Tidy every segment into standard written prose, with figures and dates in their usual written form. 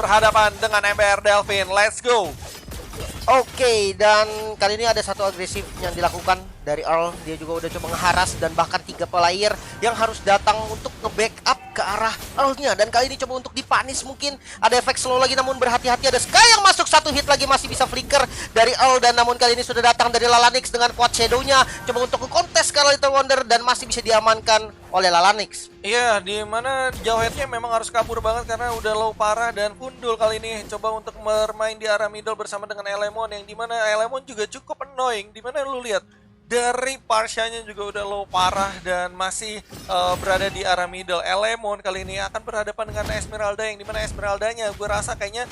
berhadapan dengan MBR Delvin. Let's go. Oke, dan kali ini ada satu agresif yang dilakukan dari Earl. Dia juga udah coba ngeharas dan bahkan 3 player yang harus datang untuk nge-backup ke arah Earl-nya. Dan kali ini coba untuk dipanis mungkin. Ada efek slow lagi namun berhati-hati. Ada Sky yang masuk, 1 hit lagi masih bisa flicker dari Earl. Dan namun kali ini sudah datang dari Lalanix dengan quad shadow-nya. Coba untuk nge-contest ke Little Wonder dan masih bisa diamankan oleh Lalanix. Iya, di mana jauh headnya memang harus kabur banget karena udah low parah. Dan Kundul kali ini coba untuk bermain di arah middle bersama dengan Elemon, yang dimana Elemon juga cukup annoying. Dimana lu lihat dari Parshanya juga udah low parah dan masih berada di arah middle. Elemon kali ini akan berhadapan dengan Esmeralda, yang dimana Esmeraldanya gue rasa kayaknya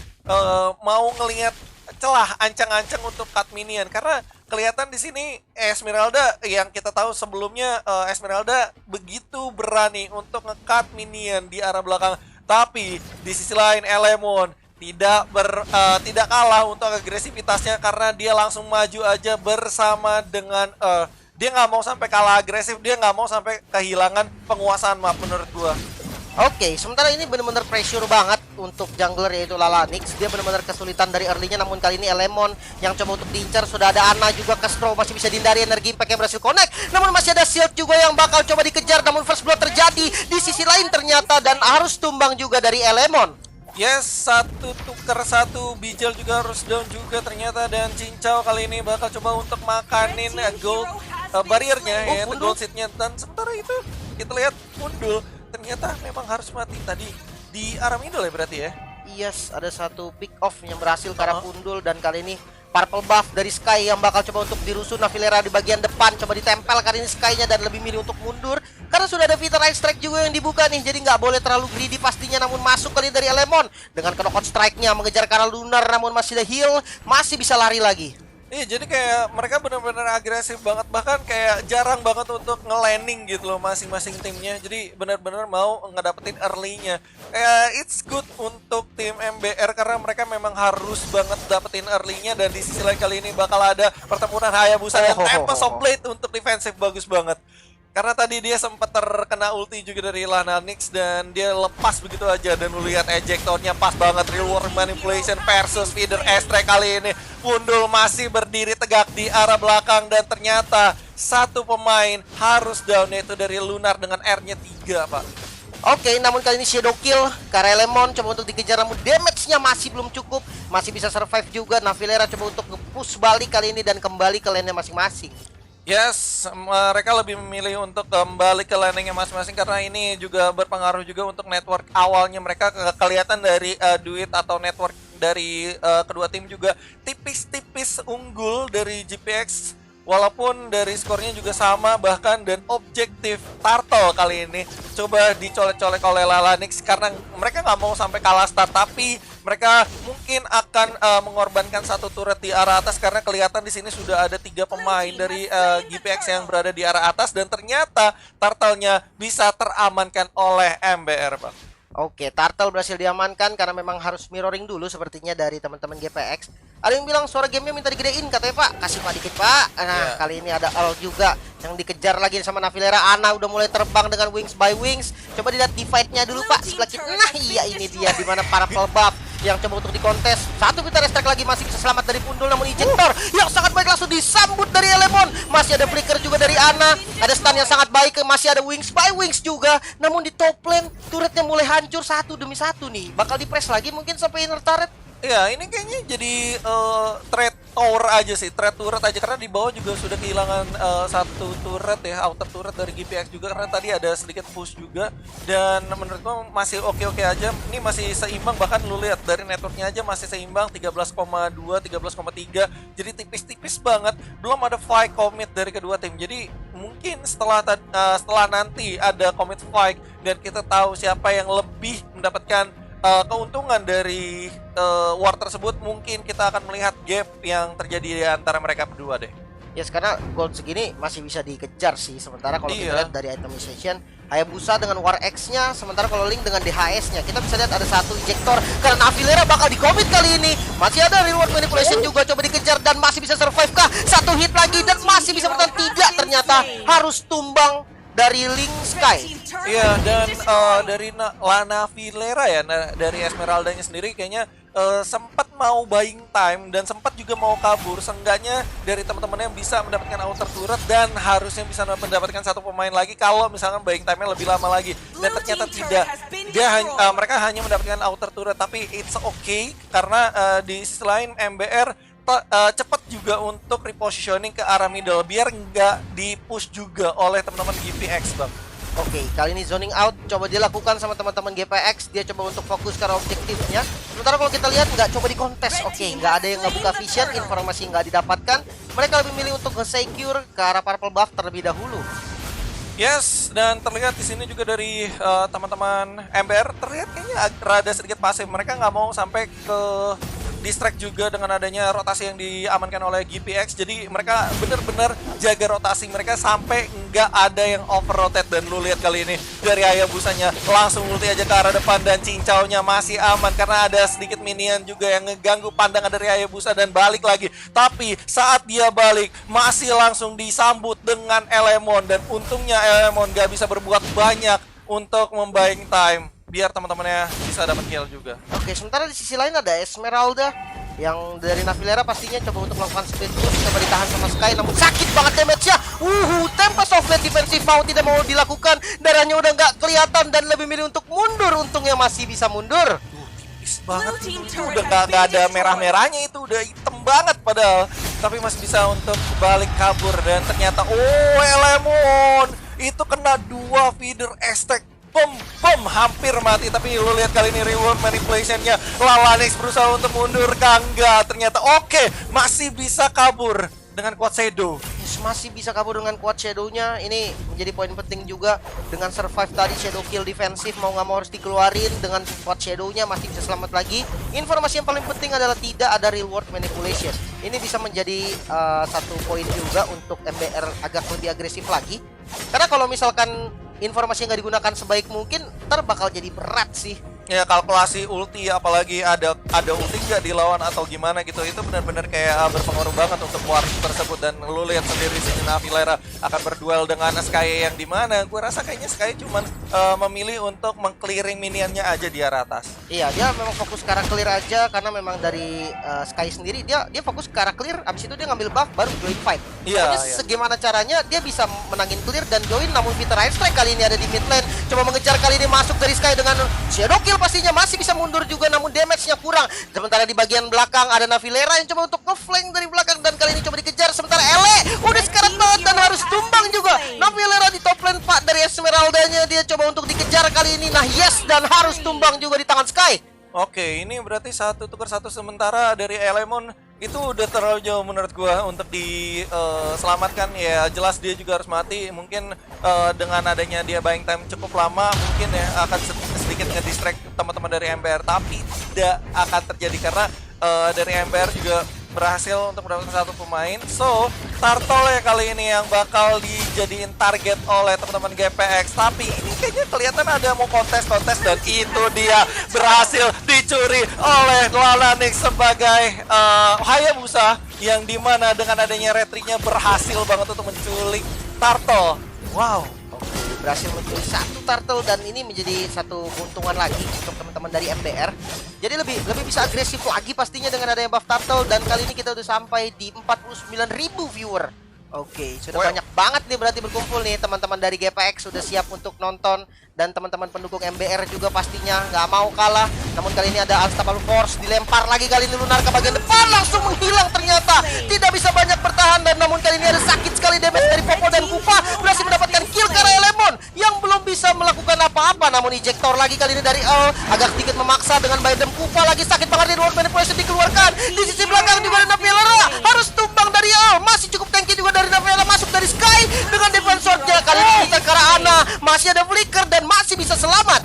mau ngelihat celah ancang-ancang untuk cut minion, karena kelihatan di sini Esmeralda yang kita tahu sebelumnya Esmeralda begitu berani untuk nge-cut minion di arah belakang. Tapi di sisi lain Elemon tidak kalah untuk agresivitasnya karena dia langsung maju aja bersama dengan dia nggak mau sampai kalah agresif, dia nggak mau sampai kehilangan penguasaan map menurut gua. Oke, sementara ini benar-benar pressure banget untuk jungler yaitu Lalanix. Dia benar-benar kesulitan dari early-nya, namun kali ini Elemon yang coba untuk diincar. Sudah ada Ana juga ke Stroh, masih bisa dihindari, energi impact yang berhasil connect. Namun masih ada shield juga yang bakal coba dikejar, namun first blood terjadi di sisi lain ternyata dan harus tumbang juga dari Elemon. Yes, satu tuker satu, Bijal juga harus down juga ternyata, dan Cincau kali ini bakal coba untuk makanin gold barriernya ya, gold seatnya. Dan sementara itu kita lihat Kundul ternyata memang harus mati tadi di arah middle ya berarti ya. Yes, ada satu pick off yang berhasil ke arah Kundul, dan kali ini purple buff dari Sky yang bakal coba untuk dirusuh. Navilera di bagian depan coba ditempel kali ini Sky-nya dan lebih milih untuk mundur karena sudah ada Vital Strike juga yang dibuka nih, jadi nggak boleh terlalu greedy pastinya. Namun masuk kali dari Elemon dengan knockout strike-nya mengejar ke arah Lunar, namun masih ada heal, masih bisa lari lagi. Iya, jadi kayak mereka benar-benar agresif banget, bahkan kayak jarang banget untuk nge-landing gitu loh masing-masing timnya. Jadi benar-benar mau ngedapetin early-nya. It's good untuk tim MBR karena mereka memang harus banget dapetin early-nya. Dan di sisi lain kali ini bakal ada pertempuran Hayabusa dan Tempest of Blade untuk defensif bagus banget. Karena tadi dia sempat terkena ulti juga dari Lalanix dan dia lepas begitu aja. Dan lu lihat ejectornya pas banget, real world manipulation versus feeder Estre kali ini. Kundul masih berdiri tegak di arah belakang dan ternyata satu pemain harus down, yaitu dari Lunar dengan R-nya 3, Pak. Oke, namun kali ini Shadow Kill karena Elemon coba untuk dikejar, namun damage-nya masih belum cukup. Masih bisa survive juga. Navilera coba untuk nge-push balik kali ini dan kembali ke lane-nya masing-masing. Yes, mereka lebih memilih untuk kembali ke landingnya masing-masing karena ini juga berpengaruh juga untuk network awalnya mereka. Kelihatan dari duit atau network dari kedua tim juga tipis-tipis unggul dari GPX. Walaupun dari skornya juga sama bahkan, dan objektif Turtle kali ini coba dicolek-colek oleh Lalanix karena mereka nggak mau sampai kalah start, tapi mereka mungkin akan mengorbankan satu turret di arah atas karena kelihatan di sini sudah ada 3 pemain dari GPX yang berada di arah atas dan ternyata Turtle-nya bisa teramankan oleh MBR, Bang. Oke, Turtle berhasil diamankan karena memang harus mirroring dulu sepertinya dari teman-teman GPX. Ada yang bilang suara gamenya minta digedein katanya, Pak. Kasih Pak dikit, Pak. Nah, kali ini ada Earl juga yang dikejar lagi sama Navilera. Ana udah mulai terbang dengan Wings by Wings. Coba dilihat divide-nya dulu, Pak. Sebelah kiri. Nah, iya ini dia di mana Purple Buff yang coba untuk dikontes. Satu Vital Strike lagi masih bisa selamat dari Kundul, namun ejector yang sangat baik langsung disambut dari Elemon. Masih ada flicker juga dari Ana. Ada stun yang sangat baik, masih ada Wings by Wings juga. Namun di top lane turretnya mulai hancur satu demi satu nih. Bakal di-press lagi mungkin sampai inner turret. Ya, ini kayaknya jadi trade tower aja sih, trade turret aja karena di bawah juga sudah kehilangan satu turret ya, outer turret dari GPX juga karena tadi ada sedikit push juga. Dan menurutku masih oke-oke aja, ini masih seimbang, bahkan lu lihat dari networknya aja masih seimbang 13,2, 13,3, jadi tipis-tipis banget, belum ada fight commit dari kedua tim. Jadi mungkin setelah nanti ada commit fight dan kita tahu siapa yang lebih mendapatkan keuntungan dari war tersebut, mungkin kita akan melihat gap yang terjadi di antara mereka berdua deh. Yes, karena gold segini masih bisa dikejar sih. Sementara kalau kita lihat dari itemization, Hayabusa dengan War X-nya, sementara kalau Link dengan DHS-nya, kita bisa lihat ada satu injektor karena Navilera bakal di-commit kali ini. Masih ada reward manipulation juga coba dikejar dan masih bisa survive kah? Satu hit lagi dan masih bisa bertahan. Tidak, ternyata harus tumbang dari Link Sky. Iya, dan dari Lana Vilera ya, dari Esmeraldanya sendiri kayaknya sempat mau buying time dan sempat juga mau kabur. Seenggaknya dari teman-temannya yang bisa mendapatkan outer turret dan harusnya bisa mendapatkan satu pemain lagi kalau misalkan buying time-nya lebih lama lagi. Dan ternyata tidak. Mereka hanya mendapatkan outer turret, tapi it's okay karena di sisi lain MBR cepat juga untuk repositioning ke arah middle biar nggak di-push juga oleh teman-teman GPX, Bang. Oke, kali ini zoning out coba dilakukan sama teman-teman GPX. Dia coba untuk fokus ke arah objektifnya. Sementara kalau kita lihat nggak coba dikontes. Oke, nggak ada yang ngebuka vision, informasi nggak didapatkan. Mereka lebih milih untuk nge-secure ke arah purple buff terlebih dahulu. Yes, dan terlihat di sini juga dari teman-teman MBR terlihat kayaknya rada sedikit pasif. Mereka nggak mau sampai ke distract juga dengan adanya rotasi yang diamankan oleh GPX. Jadi mereka benar-benar jaga rotasi mereka sampai nggak ada yang over rotate. Dan lu lihat kali ini dari Hayabusanya langsung ulti aja ke arah depan dan cincaunya masih aman karena ada sedikit minion juga yang ngeganggu pandangan dari Hayabusa dan balik lagi. Tapi saat dia balik masih langsung disambut dengan Elemon dan untungnya Elemon nggak bisa berbuat banyak untuk membuying time biar teman-temannya bisa dapat kill juga. Oke, sementara di sisi lain ada Esmeralda yang dari Navilera pastinya coba untuk melakukan speed push, coba ditahan sama Sky namun sakit banget damage-nya. Tempest of Blade defensif mau tidak mau dilakukan, darahnya udah nggak kelihatan dan lebih milih untuk mundur. Untungnya masih bisa mundur. Tipis banget itu udah nggak ada merah-merahnya, itu udah hitam banget padahal, tapi masih bisa untuk balik kabur. Dan ternyata Elemon itu kena 2 feeder estek. Hampir mati, tapi lu lihat kali ini reward manipulation-nya. Lalanix berusaha untuk mundur, enggak. Ternyata masih bisa kabur dengan quad shadow. Masih bisa kabur dengan quad shadow-nya. Ini menjadi poin penting juga. Dengan survive tadi shadow kill defensif mau nggak mau harus dikeluarin. Dengan quad shadow-nya masih bisa selamat lagi. Informasi yang paling penting adalah tidak ada reward manipulation. Ini bisa menjadi satu poin juga untuk MBR agak lebih agresif lagi. Karena kalau misalkan informasi yang nggak digunakan sebaik mungkin, ntar bakal jadi berat sih. Ya, kalkulasi ulti, apalagi ada ulti nggak dilawan atau gimana gitu, itu benar-benar kayak berpengaruh banget untuk war tersebut. Dan lu lihat sendiri sini Navilera akan berduel dengan Sky yang dimana gue rasa kayaknya Sky cuman memilih untuk meng-clearing minionnya aja di arah atas. Iya, dia memang fokus ke arah clear aja karena memang dari Sky sendiri dia fokus ke arah clear, abis itu dia ngambil buff baru join fight. Iya. Segimana caranya dia bisa menangin clear dan join, namun Peter Airstrike kali ini ada di mid lane, coba mengejar kali ini masuk dari Sky dengan shadow kill, pastinya masih bisa mundur juga namun damage-nya kurang. Sementara di bagian belakang ada Navilera yang coba untuk nge-flank dari belakang dan kali ini coba dikejar. Sementara Ele udah sekarat banget dan harus tumbang juga. Navilera di top lane Pak dari Esmeraldanya, dia coba untuk dikejar kali ini. Nah yes, dan harus tumbang juga di tangan Sky. Oke, ini berarti 1 tukar 1 sementara dari Elemon itu udah terlalu jauh menurut gua untuk diselamatkan. Ya jelas dia juga harus mati. Mungkin dengan adanya dia buying time cukup lama mungkin ya akan sedikit nge-distract teman-teman dari MBR, tapi tidak akan terjadi karena dari MBR juga berhasil untuk mendapatkan satu pemain. So, Turtle ya kali ini yang bakal dijadiin target oleh teman-teman GPX. Tapi ini kayaknya kelihatan ada mau kontes dan itu dia berhasil dicuri oleh Lalanix sebagai Hayabusa, yang dimana dengan adanya retrik-nya berhasil banget untuk menculik Turtle. Wow. Berhasil mencuri 1 turtle dan ini menjadi satu keuntungan lagi untuk teman-teman dari MBR. Jadi lebih bisa agresif lagi pastinya dengan adanya buff turtle, dan kali ini kita udah sampai di 49.000 viewer. Oke, sudah banyak banget nih berarti berkumpul nih teman-teman dari GPX sudah siap untuk nonton, dan teman-teman pendukung MBR juga pastinya nggak mau kalah. Namun kali ini ada Unstoppable Force dilempar lagi kali ini Lunar ke bagian depan, langsung menghilang ternyata. Tidak bisa banyak bertahan, dan namun kali ini ada sakit sekali damage dari Popo dan Kupa, berhasil mendapatkan kill karena Elemon yang belum bisa melakukan apa-apa. Namun ejector lagi kali ini dari agak sedikit memaksa dengan Baidem. Kupa lagi sakit banget, reward manipulation dikeluarkan. Di sisi belakang juga ada Navilera, harus tumbang dari masih cukup tanky juga dari Navilera, masuk dari Sky dengan defense sword-nya. Kali ini kita ke arah Ana, masih ada flicker dan masih bisa selamat.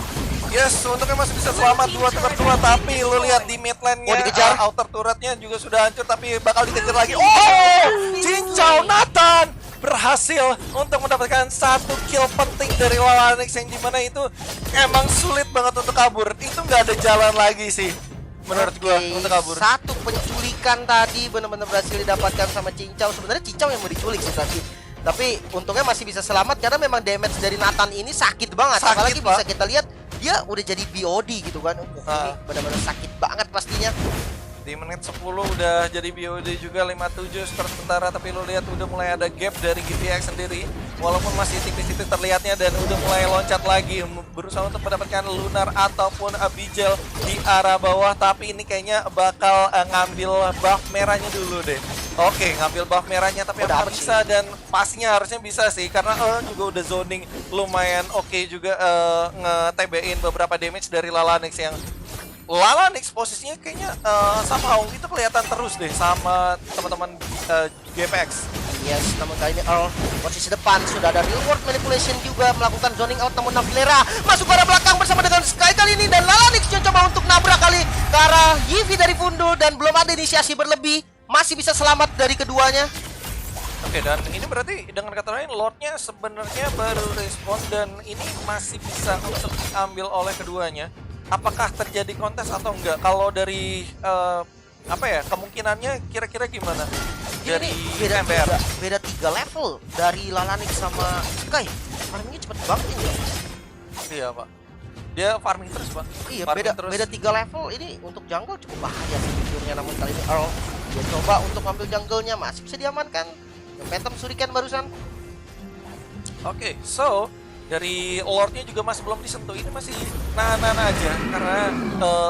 Yes, untuknya masih bisa selamat 2 tukar 2, tapi lu lihat di mid lane-nya dikejar. outer turret-nya juga sudah hancur, tapi bakal dikejar lagi. Cincau Nathan berhasil untuk mendapatkan 1 kill penting dari Lalanix, yang dimana itu emang sulit banget untuk kabur. Itu nggak ada jalan lagi sih menurut gua untuk kabur. 1 penculikan tadi benar-benar berhasil didapatkan sama Cincau. Sebenarnya Cincau yang mau diculik sih tadi. Tapi untungnya masih bisa selamat karena memang damage dari Nathan ini sakit banget. Sakit, Apalagi Pak. bisa kita lihat dia udah jadi BOD gitu kan. Ini benar-benar sakit banget pastinya. Di menit 10 udah jadi BOD juga 57 sementara, tapi lo lihat udah mulai ada gap dari GPX sendiri walaupun masih tipis-tipis terlihatnya dan udah mulai loncat lagi berusaha untuk mendapatkan Lunar ataupun Abigail di arah bawah, tapi ini kayaknya bakal ngambil buff merahnya dulu deh. Oke, ngambil buff merahnya tapi Udah apakah apa sih? bisa, dan pastinya harusnya bisa sih karena juga udah zoning lumayan oke juga nge-TB-in beberapa damage dari Lalanix yang Lalanix posisinya kayaknya somehow itu kelihatan terus deh sama teman-teman GPX. Yes, namun kali ini Earl posisi depan sudah ada real world manipulation juga melakukan zoning out, namun Navilera masuk ke arah belakang bersama dengan Sky kali ini, dan Lalanix coba untuk nabrak kali ke arah Yivi dari Fundul dan belum ada inisiasi berlebih, masih bisa selamat dari keduanya. Oke, dan ini berarti dengan kata lain Lordnya sebenarnya baru respon dan ini masih bisa untuk diambil oleh keduanya. Apakah terjadi kontes atau enggak? Kalau dari apa ya, kemungkinannya kira-kira gimana? Dari Ini MBR. beda 3 level dari Lalanix sama Sky. Farmingnya cepet banget ini loh. Iya, Pak. Dia farming terus, Pak. Iya, Farming beda 3 level. Ini untuk jungle cukup bahaya sejujurnya, namun kali ini Earl dia coba untuk ngambil jungle-nya, masih bisa diamankan. Phantom Shuriken barusan. Oke, so dari Lordnya juga masih belum disentuh. Ini masih nahan-nahan aja karena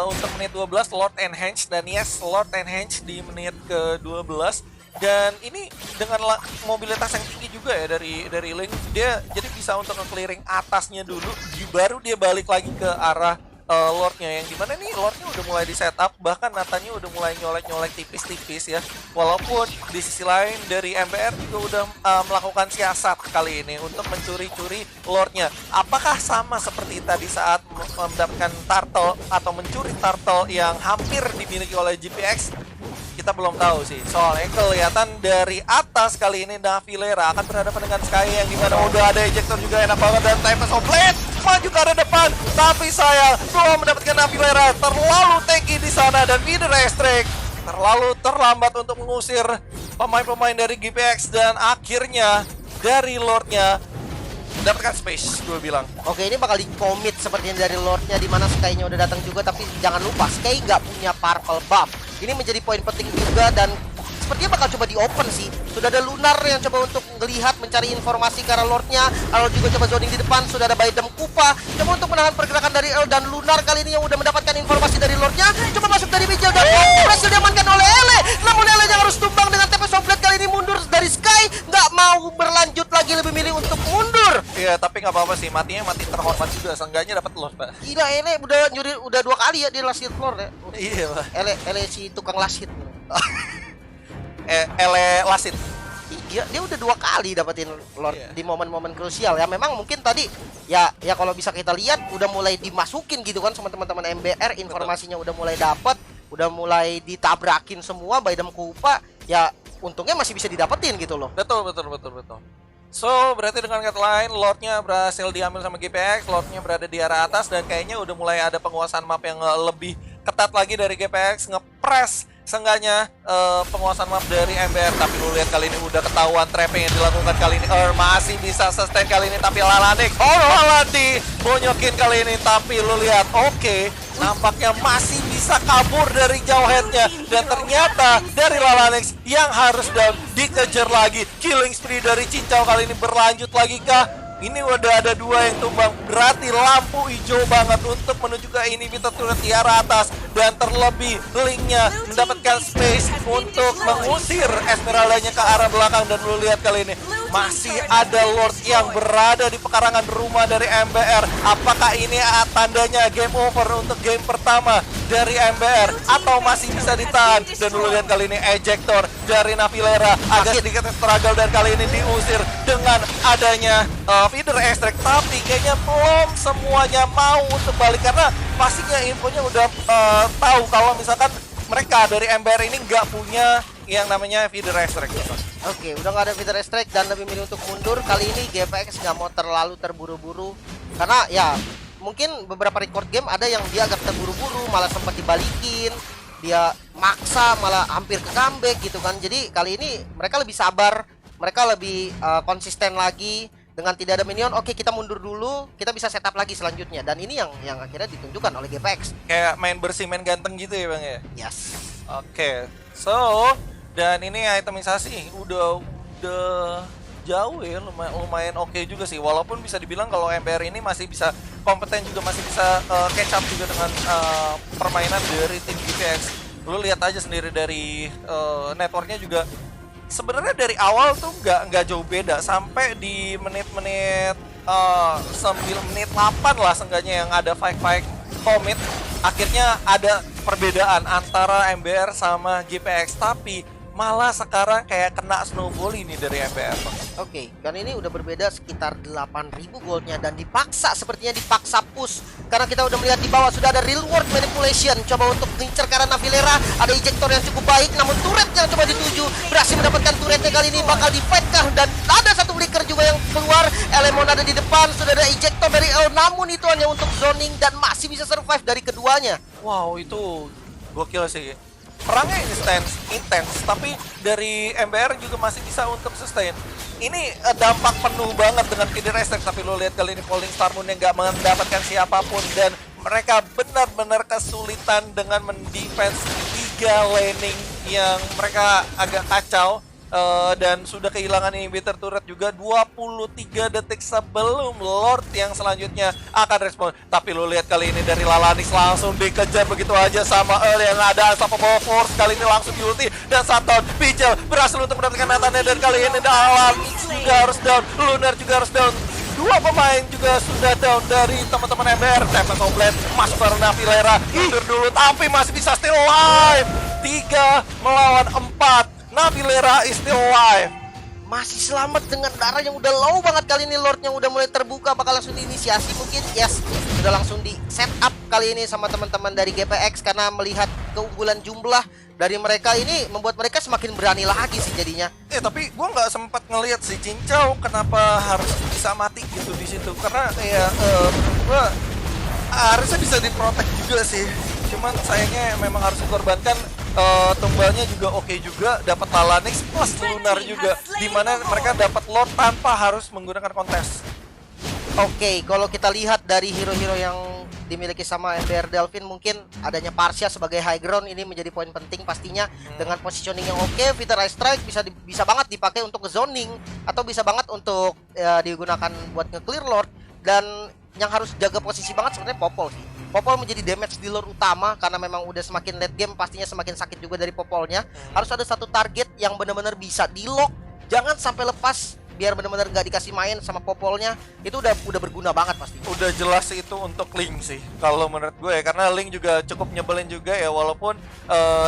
untuk menit 12 Lord Enhance, dan yes, Lord Enhance di menit ke-12. Dan ini dengan mobilitas yang tinggi juga ya dari Link, dia jadi bisa untuk nge-clearing atasnya dulu, baru dia balik lagi ke arah Lordnya, yang dimana nih Lordnya udah mulai di setup, bahkan Nathannya udah mulai nyolek-nyolek tipis-tipis ya. Walaupun di sisi lain dari MBR juga udah melakukan siasat kali ini untuk mencuri-curi Lordnya. Apakah sama seperti tadi saat mendapatkan turtle atau mencuri turtle yang hampir dimiliki oleh GPX? Kita belum tahu sih, soalnya kelihatan dari atas kali ini Navilera akan berhadapan dengan Sky yang dimana udah ada ejector juga enak banget, dan Tempest of Blade maju ke arah depan, tapi sayang belum mendapatkan Navilera, terlalu tanky di sana, dan Feeder Strike terlalu terlambat untuk mengusir pemain-pemain dari GPX, dan akhirnya dari Lordnya mendapatkan space, gue bilang. Oke, ini bakal di-commit sepertinya dari Lordnya, di mana Sky-nya udah datang juga, tapi jangan lupa Sky nggak punya purple buff. Ini menjadi poin penting juga, dan sepertinya bakal coba di-open sih. Sudah ada Lunar yang coba untuk melihat, mencari informasi ke arah Lordnya. Earl juga coba zoning di depan, sudah ada Baidam Kupa coba untuk menahan pergerakan dari Earl, dan Lunar kali ini yang udah mendapatkan informasi dari Lordnya, coba masuk dari Bijil, dan berhasil diamankan oleh Ele. Namun Ele yang harus tumbang dengan TP Soblet kali ini mundur dari Sky, nggak mau berlanjut lagi, lebih milih untuk mundur. Iya, tapi nggak apa-apa sih, matinya mati terhormat juga, seenggaknya dapat Lord, Pak. Gila, Ele udah nyuri, udah 2 kali ya di last hit floor ya. Iya, Pak. Ele si tukang last hit. Ele Lasit. Dia udah 2 kali dapetin Lord Iya. di momen-momen krusial ya. Memang mungkin tadi ya kalau bisa kita lihat udah mulai dimasukin gitu kan sama teman-teman MBR, informasinya udah mulai dapat, udah mulai ditabrakin semua Baidam Kupa, ya untungnya masih bisa didapetin gitu loh. Betul. So, berarti dengan kata lain, Lordnya berhasil diambil sama GPX, Lordnya berada di arah atas, dan kayaknya udah mulai ada penguasaan map yang lebih ketat lagi dari GPX, nge-press seenggaknya penguasaan map dari MBR. Tapi lu lihat kali ini udah ketahuan trapping yang dilakukan kali ini. Masih bisa sustain kali ini, tapi Lalanix bonyokin kali ini. Tapi lu lihat, oke, nampaknya masih bisa kabur dari jauh headnya, dan ternyata dari Lalanix yang harus down dikejar lagi. Killing spree dari Cincau kali ini berlanjut lagi kah? Ini udah ada 2 yang tumbang, berarti lampu hijau banget untuk menuju ke inhibitor turret di arah atas, dan terlebih Linknya mendapatkan space untuk mengusir Esmeraldanya ke arah belakang. Dan lu lihat kali ini masih ada Lord yang berada di pekarangan rumah dari MBR. Apakah ini tandanya game over untuk game pertama dari MBR atau masih bisa ditahan? Dan lu lihat kali ini ejector dari Navilera agak sedikit struggle, dan kali ini diusir dengan adanya Feeder Strike, tapi kayaknya belum semuanya mau untuk balik karena pastinya infonya udah tahu kalau misalkan mereka dari MBR ini nggak punya yang namanya Feeder Strike. Oke, udah nggak ada Feeder Strike dan lebih milih untuk mundur. Kali ini GPX nggak mau terlalu terburu-buru karena ya mungkin beberapa record game ada yang dia agak terburu-buru, malah sempat dibalikin, dia maksa malah hampir ke comeback gitu kan. Jadi kali ini mereka lebih sabar mereka lebih konsisten lagi dengan tidak ada minion. Oke, kita mundur dulu, kita bisa setup lagi selanjutnya. Dan ini yang akhirnya ditunjukkan oleh GPX. Kayak main bersih, main ganteng gitu ya Bang ya? Yes. Oke, so dan ini itemisasi udah jauh ya, lumayan oke juga sih. Walaupun bisa dibilang kalau MBR ini masih bisa kompeten juga, masih bisa catch up juga dengan permainan dari tim GPX. Lu lihat aja sendiri dari networknya juga. Sebenarnya dari awal tuh nggak jauh beda sampai di menit-menit 9 menit 8 lah seenggaknya yang ada fight commit. Akhirnya ada perbedaan antara MBR sama GPX, tapi malah sekarang kayak kena snowball ini dari MBR. Oke, dan ini udah berbeda sekitar 8.000 goldnya dan dipaksa, sepertinya dipaksa push karena kita udah melihat di bawah sudah ada real world manipulation coba untuk ngincer karena Navilera, ada ejector yang cukup baik namun turret yang coba dituju berhasil mendapatkan turretnya kali ini bakal di-fight kah, dan ada satu flicker juga yang keluar. Elemon ada di depan, sudah ada ejector dari namun itu hanya untuk zoning dan masih bisa survive dari keduanya. Wow, itu gokil sih. Perangnya intens, tapi dari MBR juga masih bisa untuk sustain. Ini dampak penuh banget dengan Feeder Restrict, tapi lo lihat kali ini Falling Star Moon yang nggak mendapatkan siapapun dan mereka benar-benar kesulitan dengan mendefense 3 laning yang mereka agak kacau. Dan sudah kehilangan inhibitor turret juga 23 detik sebelum Lord yang selanjutnya akan respon. Tapi lo lihat kali ini dari Lalanis langsung dikejar begitu aja sama Earl yang ada Unstoppable Force. Kali ini langsung di ulti dan Saton Pichel berhasil untuk mendapatkan Nathannya, dan kali ini Dalam juga harus down, Lunar juga harus down. 2 pemain juga sudah down dari teman-teman MBR. Tempest of Blade masuk ke Navilera, mundur dulu tapi masih bisa still alive. 3 melawan 4. Navilera is still alive. Masih selamat dengan darah yang udah low banget. Kali ini Lordnya udah mulai terbuka, bakal langsung diinisiasi mungkin. Yes, sudah langsung di setup kali ini sama teman-teman dari GPX karena melihat keunggulan jumlah dari mereka ini membuat mereka semakin berani lagi sih jadinya. Tapi gua nggak sempat ngelihat si Cincau kenapa harus bisa mati gitu di situ, karena ya gua harusnya bisa diprotek juga sih. Cuman sayangnya memang harus dikorbankan. Tumbalnya juga oke juga, dapat Lalanix plus Lunar juga, dimana mereka dapat Lord tanpa harus menggunakan kontes. Oke, kalau kita lihat dari hero-hero yang dimiliki sama MBR Delvin, mungkin adanya Parsia sebagai high ground ini menjadi poin penting pastinya. Dengan positioning yang oke, Feeder Strike bisa banget dipakai untuk zoning atau bisa banget untuk digunakan buat nge-clear Lord. Dan yang harus jaga posisi banget sebenarnya Popol sih. Popol menjadi damage dealer utama karena memang udah semakin late game pastinya semakin sakit juga dari Popolnya. Harus ada satu target yang benar-benar bisa di-lock, jangan sampai lepas biar benar-benar nggak dikasih main sama Popolnya. Itu udah berguna banget pasti. Udah jelas itu untuk Link sih kalau menurut gue ya, karena Link juga cukup nyebelin juga ya, walaupun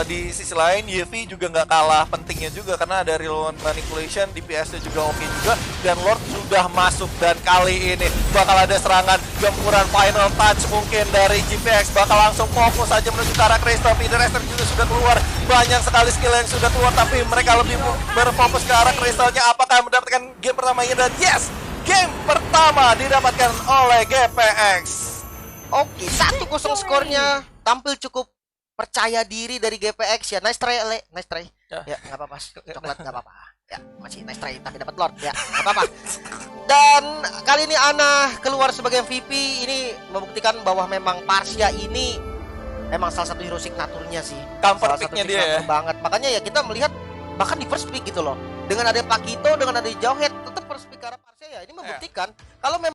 di sisi lain Yevi juga nggak kalah pentingnya juga karena ada real manipulation, DPS-nya juga oke juga, dan Lord sudah masuk. Dan kali ini bakal ada serangan gempuran final touch mungkin dari GPX, bakal langsung fokus aja menuju ke arah Crystal. Feeder Restrict juga sudah keluar, banyak sekali skill yang sudah keluar, tapi mereka lebih berfokus ke arah Crystalnya. Apakah mendapatkan game pertamanya? Dan yes, game pertama didapatkan oleh GPX. Oke, 1-0 skornya. Tampil cukup percaya diri dari GPX ya. Nice try, Le. Nice try. Ya, nggak apa-apa. Coklat nggak apa-apa. Ya, masih nice try tapi dapat Lord. Ya, nggak apa-apa. Dan kali ini Ana keluar sebagai MVP. Ini membuktikan bahwa memang Parsia ini emang salah satu hero signaturnya sih. Comfort pick-nya dia ya. Banget. Makanya ya kita melihat bahkan di first pick gitu loh. Dengan ada Pakito, dengan ada Jauhead, tetap first pick karena Parsia ya. Ini membuktikan kalau memang